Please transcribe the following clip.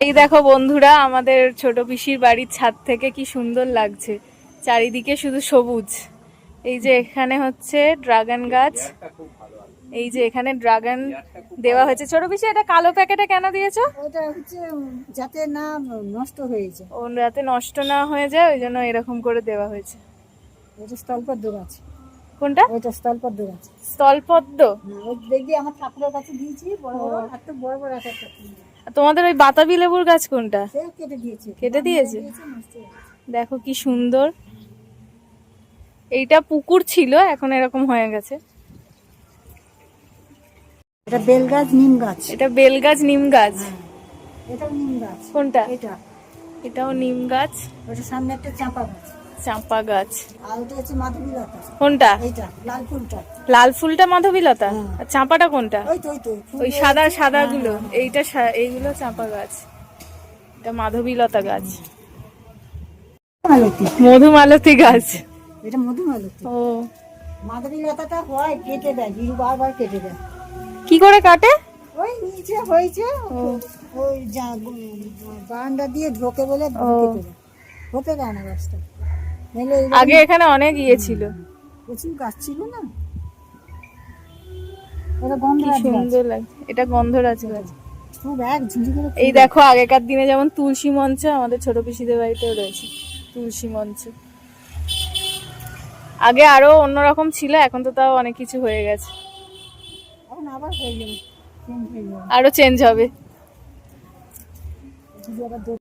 এই দেখো বন্ধুরা, আমাদের ছোট পিসির বাড়ির ছাদ থেকে কি সুন্দর লাগছে, চারিদিকে শুধু সবুজ। এই যে এখানে হচ্ছে ড্রাগন গাছ, এই যে এখানে ড্রাগন দেওয়া হয়েছে। ছোট পিসি, এটা কালো প্যাকেটে কেন দিয়েছো? ওটা হচ্ছে যাতে না নষ্ট হয়ে যায়, ও যাতে নষ্ট না হয়ে যায়, ওই জন্য এরকম করে দেওয়া হয়েছে। ওটা স্থলপদ্ম গাছ। কোনটা? ওটা স্থলপদ্ম গাছ। স্থলপদ্ম? ওই দেখবি আমার ঠাকুরের কাছে দিয়েছি, বড় বড় এত বড় বড় একটা তোমাদের ওই বাতাবি লেবুর গাছ কোনটা? সে কেটে দিয়েছে। কেটে দিয়েছে? নষ্ট হয়ে গেছে। দেখো কি সুন্দর। এইটা পুকুর ছিল, এখন এরকম হয়ে গেছে। এটা বেল গাছ, নিম গাছ। এটা বেল গাছ, নিম গাছ। এটাও নিম গাছ। কোনটা? এটা এটাও নিম গাছ। ওটা সামনে একটা চাঁপা গাছ। চাঁপা গাছ। আর ওটা হচ্ছে মাধবীলতা। কোনটা? এইটা লাল ফুলটা। লাল ফুলটা মাধবীলতা? হ্যাঁ। আর চাঁপাটা কোনটা? ওই তো ওই সাদা সাদা গুলো, এইটা এইগুলো চাঁপা গাছ, এটা মাধবীলতা গাছ। মালতী। মধুমালতী গাছ। এটা মধুমালতী। ও, মাধবীলতাটা হয় কেটে দেয়, বিরু বারবার কেটে দেয়। কি করে কাটে? ওই নিচে হয়েছে, ও। ওই বারান্দা দিয়ে ঢোকে বলে ও। কেটে দেয়। হতে দেয় না গাছটা, নাহলে আগে এখানে অনেক ইয়ে ছিল, প্রচুর গাছ ছিল না। ওটা কি গন্ধরাজ গাছ, সুন্দর লাগছে। এটা গন্ধরাজ গাছ। খুব এক ঝুড়ি করে এই দেখো, আগেকার দিনে যেমন তুলসী মঞ্চ, আমাদের ছোট পিসিদের বাড়িতেও রয়েছে তুলসী মঞ্চ। আগে আরো অন্যরকম ছিল, এখন তো তাও অনেক কিছু হয়ে গেছে, এখন আবার হয়ে যাবে, চেঞ্জ হয়ে যাবে। আরো চেঞ্জ হবে। যদি আবার